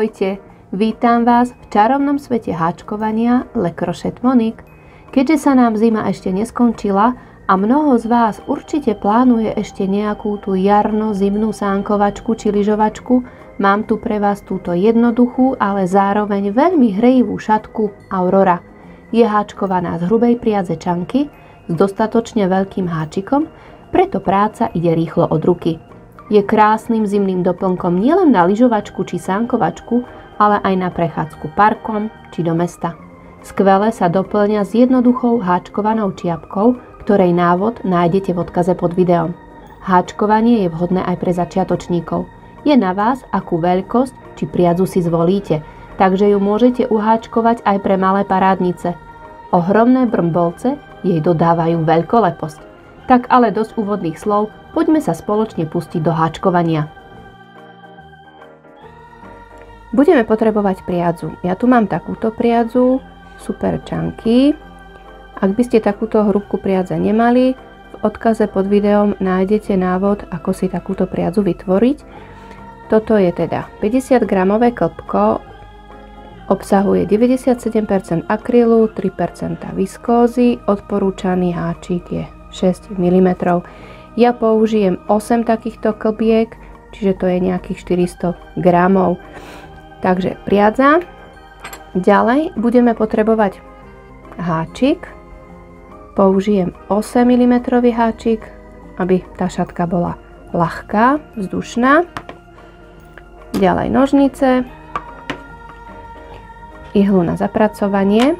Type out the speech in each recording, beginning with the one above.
Ahojte, vítam vás v čarovnom svete háčkovania Le Crochet Monique. Keďže sa nám zima ešte neskončila a mnoho z vás určite plánuje ešte nejakú tú jarno-zimnú sánkovačku či lyžovačku, mám tu pre vás túto jednoduchú, ale zároveň veľmi hrejivú šatku Aurora. Je háčkovaná z hrubej priadze čanky s dostatočne veľkým háčikom, preto práca ide rýchlo od ruky. Je krásnym zimným doplnkom nielen na lyžovačku či sánkovačku, ale aj na prechádzku parkom či do mesta. Skvele sa doplňa s jednoduchou háčkovanou čiapkou, ktorej návod nájdete v odkaze pod videom. Háčkovanie je vhodné aj pre začiatočníkov. Je na vás, akú veľkosť či priadzu si zvolíte, takže ju môžete uháčkovať aj pre malé parádnice. Ohromné brmbolce jej dodávajú veľkoleposť. Tak ale dosť úvodných slov, poďme sa spoločne pustiť do háčkovania. Budeme potrebovať priadzu. Ja tu mám takúto priadzu, super čanky. Ak by ste takúto hrúbku priadze nemali, v odkaze pod videom nájdete návod, ako si takúto priadzu vytvoriť. Toto je teda 50 gramové klpko, obsahuje 97% akrylu, 3% viskózy, odporúčaný háčik je 6 mm. Ja použijem 8 takýchto klbiek, čiže to je nejakých 400 gramov. Takže priadza. Ďalej budeme potrebovať háčik. Použijem 8 mm háčik, aby tá šatka bola ľahká, vzdušná. Ďalej nožnice, ihlu na zapracovanie.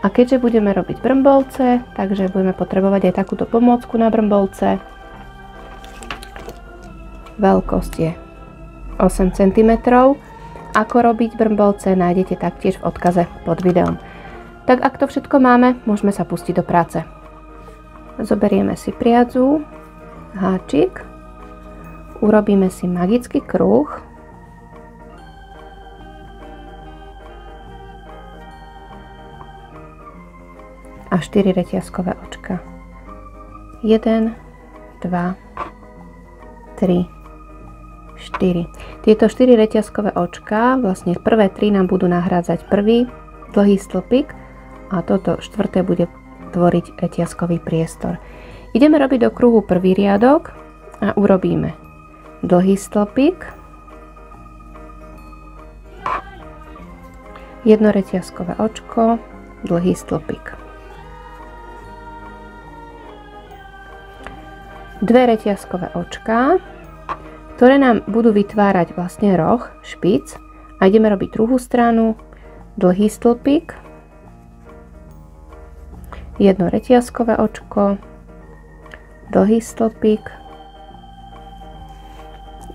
A keďže budeme robiť brmbolce, takže budeme potrebovať aj takúto pomôcku na brmbolce. Veľkosť je 8 cm. Ako robiť brmbolce nájdete taktiež v odkaze pod videom. Tak ak to všetko máme, môžeme sa pustiť do práce. Zoberieme si priadzu, háčik, urobíme si magický kruh. A 4 reťazkové očka. 1, 2, 3, 4. Tieto 4 reťazkové očka, vlastne prvé 3 nám budú nahrádzať prvý dlhý stĺpik a toto štvrté bude tvoriť reťazkový priestor. Ideme robiť do kruhu prvý riadok a urobíme dlhý stĺpik, jedno reťazkové očko, dlhý stĺpik. Dve reťazkové očká, ktoré nám budú vytvárať vlastne roh, špic, a ideme robiť druhú stranu, dlhý stĺpik, jedno reťazkové očko, dlhý stĺpik,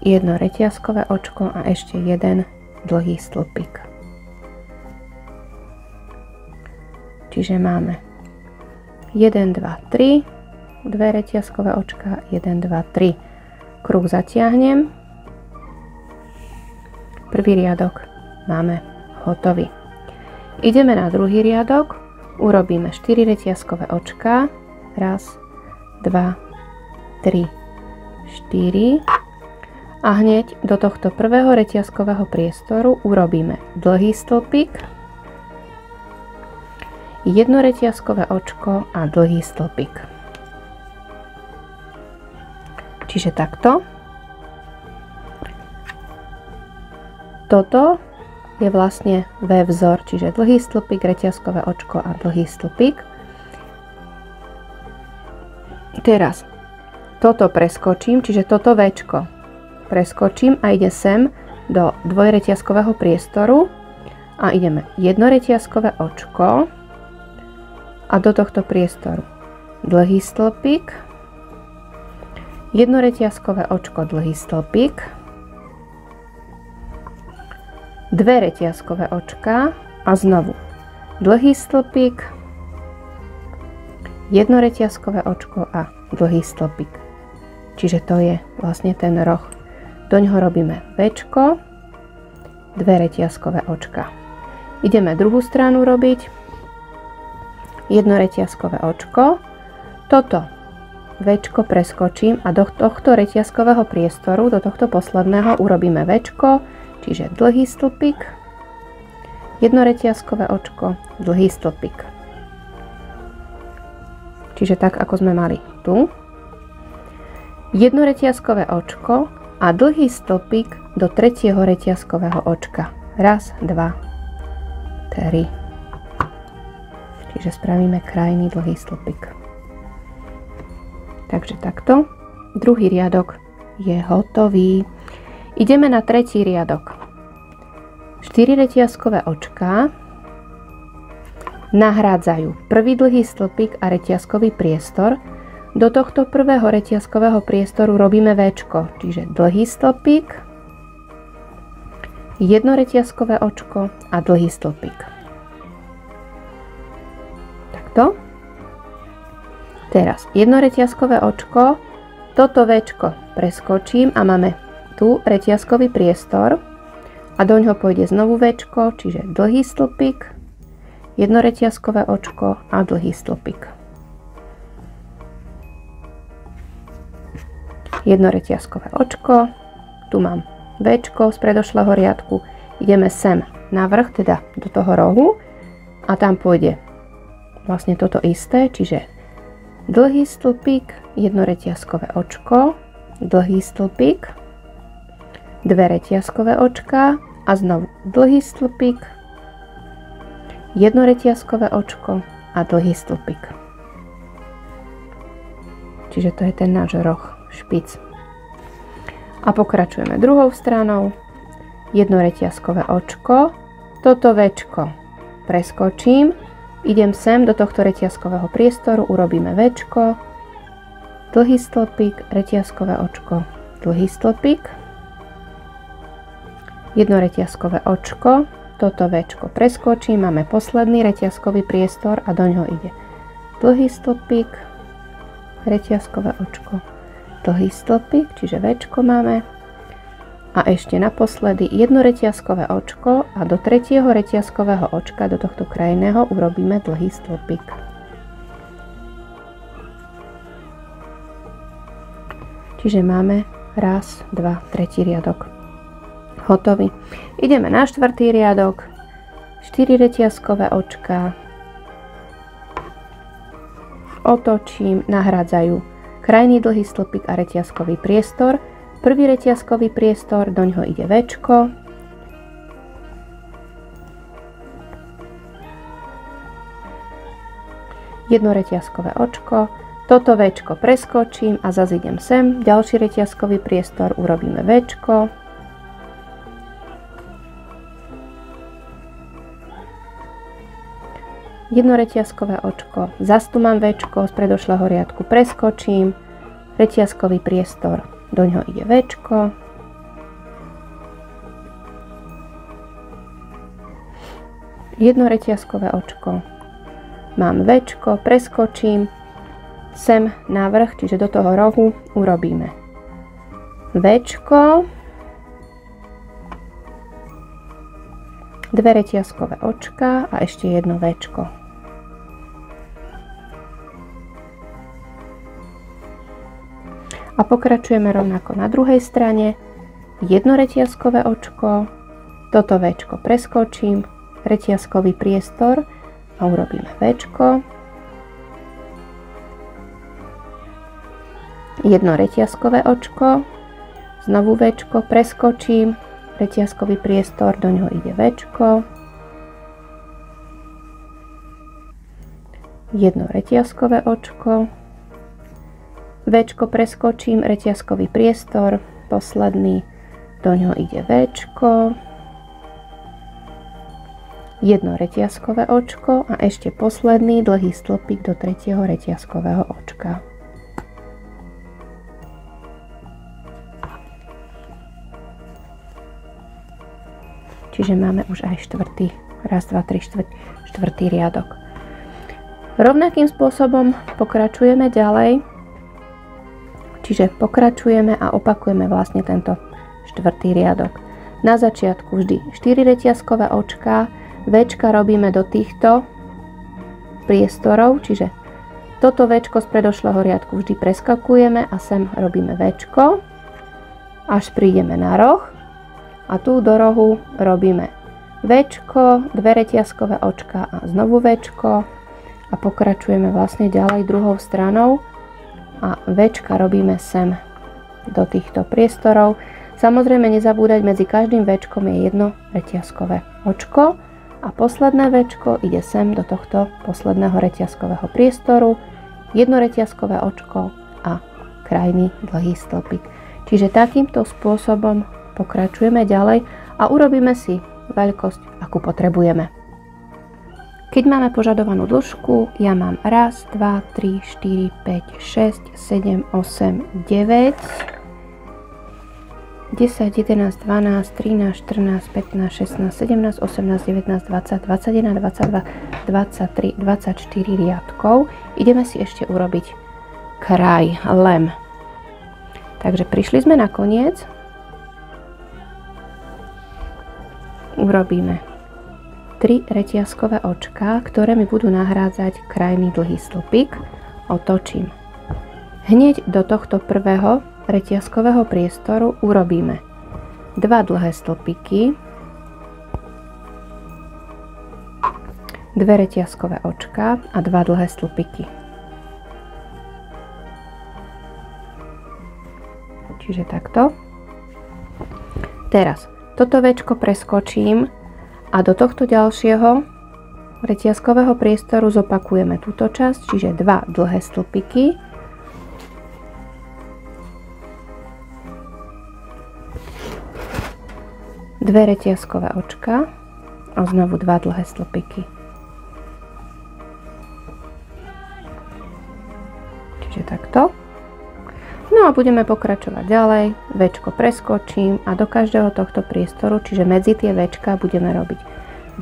jedno reťazkové očko a ešte jeden dlhý stĺpik. Čiže máme 1, 2, 3, dve reťazkové očka, 1, 2, 3. Kruh zatiahnem. Prvý riadok máme hotový. Ideme na druhý riadok, urobíme 4 reťazkové očka. 1, 2, 3, 4. A hneď do tohto prvého reťazkového priestoru urobíme dlhý stĺpik, jedno reťazkové očko a dlhý stĺpik. Čiže takto. Toto je vlastne V vzor, čiže dlhý stĺpik, reťazkové očko a dlhý stĺpik. Teraz toto preskočím, čiže toto Včko preskočím a ide sem do dvojreťazkového priestoru a ideme jedno reťazkové očko a do tohto priestoru dlhý stĺpik, jedno reťazkové očko, dlhý stĺpik, dve reťazkové očka a znovu dlhý stĺpik, jedno reťazkové očko a dlhý stĺpik. Čiže to je vlastne ten roh. Doňho robíme Včko, dve reťazkové očka. Ideme druhú stranu robiť, jedno reťazkové očko, toto Včko preskočím a do tohto reťazkového priestoru, do tohto posledného urobíme Včko, čiže dlhý stĺpik, jednoreťazkové očko, dlhý stĺpik. Čiže tak, ako sme mali tu. Jednoreťazkové očko a dlhý stĺpik do tretieho reťazkového očka. Raz, dva, 3. Čiže spravíme krajný dlhý stĺpik. Takže takto. Druhý riadok je hotový. Ideme na tretí riadok. 4 reťazkové očká nahrádzajú prvý dlhý stĺpik a reťazkový priestor. Do tohto prvého reťazkového priestoru robíme Včko, čiže dlhý stĺpik, jedno reťazkové očko a dlhý stĺpik. Takto. Teraz jedno reťazkové očko, toto Včko preskočím a máme tu reťazkový priestor a doňho pôjde znovu Včko, čiže dlhý stĺpik, jedno reťazkové očko a dlhý stĺpik. Jedno reťazkové očko, tu mám Včko z predošlého riadku, ideme sem na vrch, teda do toho rohu a tam pôjde vlastne toto isté, čiže dlhý stĺpik, jedno reťazkové očko, dlhý stĺpik, dve reťazkové očka a znovu dlhý stĺpik, jedno reťazkové očko a dlhý stĺpik. Čiže to je ten náš roh, špic. A pokračujeme druhou stranou. Jedno reťazkové očko, toto Včko preskočím, idem sem do tohto reťazkového priestoru, urobíme Včko, dlhý stĺpik, reťazkové očko, dlhý stĺpik, jedno reťazkové očko, toto Včko preskočím, máme posledný reťazkový priestor a doňho ide dlhý stĺpik, reťazkové očko, dlhý stĺpik, čiže Včko máme a ešte naposledy jedno reťazkové očko a do tretieho reťazkového očka, do tohto krajného, urobíme dlhý stĺpik. Čiže máme raz, dva, tretí riadok hotový. Ideme na štvrtý riadok, 4 reťazkové očka, otočím, nahrádzajú krajný dlhý stĺpik a reťazkový priestor. Prvý reťazkový priestor, doňho ide Včko. Jedno reťazkové očko. Toto Včko preskočím a zase idem sem. Ďalší reťazkový priestor, urobíme Včko. Jedno reťazkové očko, zas tu mám Včko z predošlého riadku, preskočím, reťazkový priestor, doňho ide Včko. Jedno reťazkové očko, mám Včko, preskočím, sem na vrch, čiže do toho rohu, urobíme Včko, dve reťazkové očka a ešte jedno Včko. A pokračujeme rovnako na druhej strane. Jedno reťazkové očko, toto Včko preskočím, reťazkový priestor a urobíme Včko. Jedno reťazkové očko, znovu Včko preskočím, reťazkový priestor, do ňoho ide Včko. Jedno reťazkové očko, Včko preskočím, reťazkový priestor, posledný, do ňoho ide Včko. Jedno reťazkové očko a ešte posledný dlhý stĺpik do tretieho reťazkového očka. Čiže máme už aj štvrtý, raz, dva, tri, štvrtý riadok. Rovnakým spôsobom pokračujeme ďalej. Čiže pokračujeme a opakujeme vlastne tento štvrtý riadok. Na začiatku vždy 4 reťazkové očká, Včka robíme do týchto priestorov, čiže toto Včko z predošlého riadku vždy preskakujeme a sem robíme Včko, až prídeme na roh A tu do rohu robíme Včko, 2 reťazkové očka a znovu Včko a pokračujeme vlastne ďalej druhou stranou a Včka robíme sem do týchto priestorov. Samozrejme nezabúdať, medzi každým Včkom je jedno reťazkové očko a posledné Včko ide sem do tohto posledného reťazkového priestoru, jedno reťazkové očko a krajný dlhý stĺpik. Čiže takýmto spôsobom pokračujeme ďalej a urobíme si veľkosť, akú potrebujeme. Keď máme požadovanú dĺžku, ja mám 1, 2, 3, 4, 5, 6, 7, 8, 9, 10, 11, 12, 13, 14, 15, 16, 17, 18, 19, 20, 21, 22, 23, 24 riadkov. Ideme si ešte urobiť kraj, lem. Takže prišli sme na koniec. Urobíme 3 reťazkové očká, ktoré mi budú nahrádzať krajný dlhý stĺpik. Otočím. Hneď do tohto prvého reťazkového priestoru urobíme 2 dlhé stĺpiky, 2 reťazkové očká a 2 dlhé stĺpiky. Čiže takto. Teraz toto Včko preskočím a do tohto ďalšieho reťazkového priestoru zopakujeme túto časť, čiže 2 dlhé stĺpiky, 2 reťazkové očka a znovu 2 dlhé stĺpiky. Čiže takto. No a budeme pokračovať ďalej. Včko preskočím a do každého tohto priestoru, čiže medzi tie Včka budeme robiť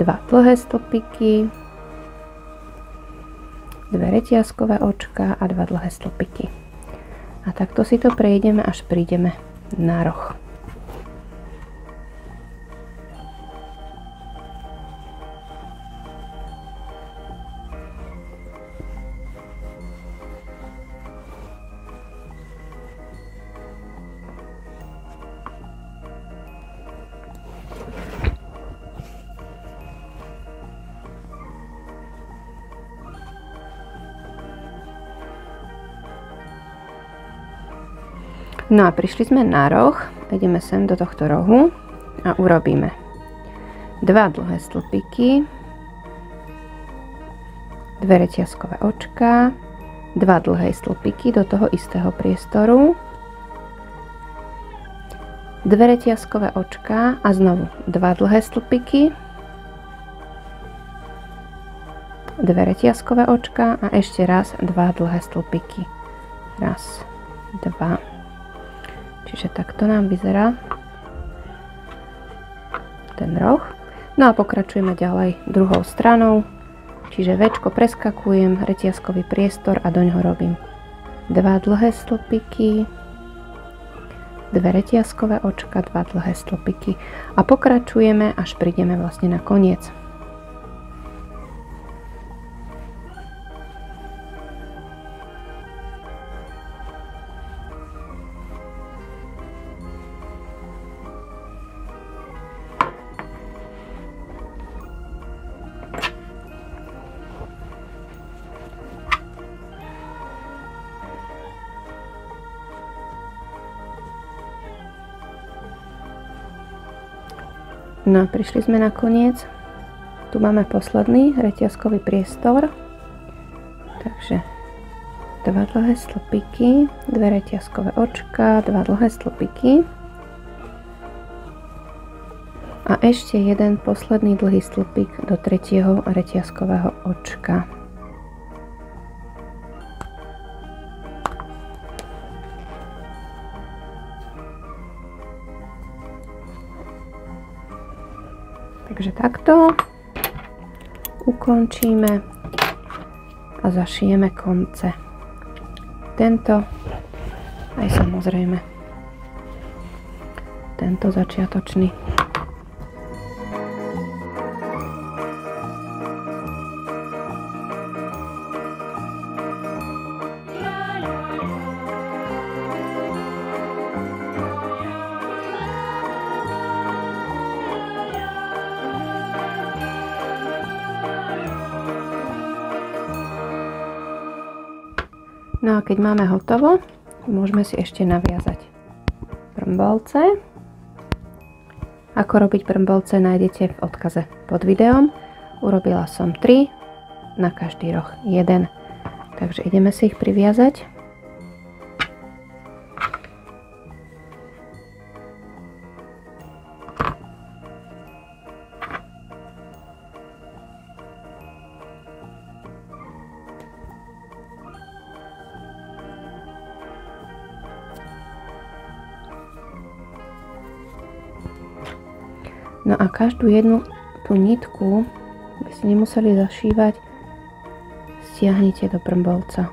2 dlhé stĺpiky, 2 reťazkové očka a 2 dlhé stĺpiky. A takto si to prejdeme, až prídeme na roh. No a prišli sme na roh, ideme sem do tohto rohu a urobíme 2 dlhé stĺpiky, 2 reťazkové očka, 2 dlhé stĺpiky do toho istého priestoru, 2 reťazkové očka a znovu 2 dlhé stĺpiky, 2 reťazkové očka a ešte raz 2 dlhé stĺpiky. Raz, 2. Čiže takto nám vyzerá ten roh. No a pokračujeme ďalej druhou stranou. Čiže Včko preskakujem, reťazkový priestor a do ňoho robím 2 dlhé stĺpiky, 2 reťazkové očka, 2 dlhé stĺpiky a pokračujeme, až prídeme vlastne na koniec. No a prišli sme na koniec. Tu máme posledný reťazkový priestor. Takže 2 dlhé stĺpiky, 2 reťazkové očka, 2 dlhé stĺpiky. A ešte jeden posledný dlhý stĺpik do tretieho reťazkového očka. Takže takto ukončíme a zašijeme konce. Tento aj samozrejme tento začiatočný. No a keď máme hotovo, môžeme si ešte naviazať brmbolce. Ako robiť brmbolce nájdete v odkaze pod videom. Urobila som 3, na každý roh 1. Takže ideme si ich priviazať. No a každú jednu tú nitku, by ste nemuseli zašívať, stiahnite do brmbolca.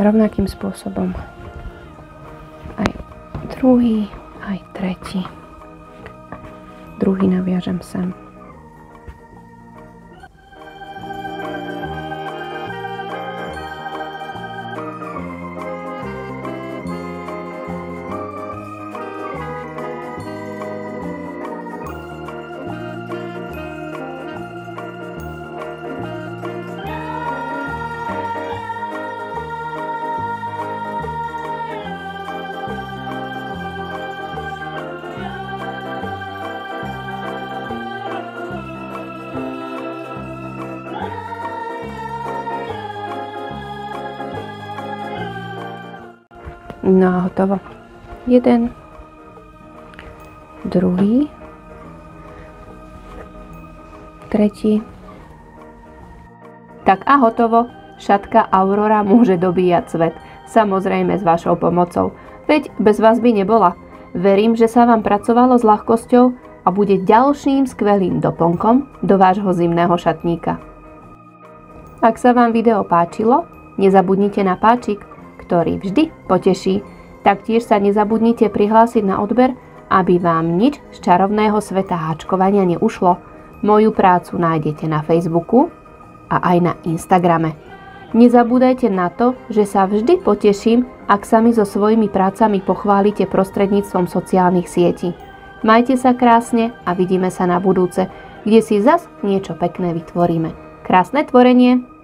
Rovnakým spôsobom aj druhý, aj tretí. Druhý naviažem sem. No a hotovo. Jeden, druhý, tretí. Tak a hotovo. Šatka Aurora môže dobíjať svet. Samozrejme s vašou pomocou. Veď bez vás by nebola. Verím, že sa vám pracovalo s ľahkosťou a bude ďalším skvelým doplnkom do vášho zimného šatníka. Ak sa vám video páčilo, nezabudnite na páčik, ktorý vždy poteší. Taktiež sa nezabudnite prihlásiť na odber, aby vám nič z čarovného sveta háčkovania neušlo. Moju prácu nájdete na Facebooku a aj na Instagrame. Nezabúdajte na to, že sa vždy poteším, ak sa mi so svojimi prácami pochválite prostredníctvom sociálnych sietí. Majte sa krásne a vidíme sa na budúce, kde si zas niečo pekné vytvoríme. Krásne tvorenie!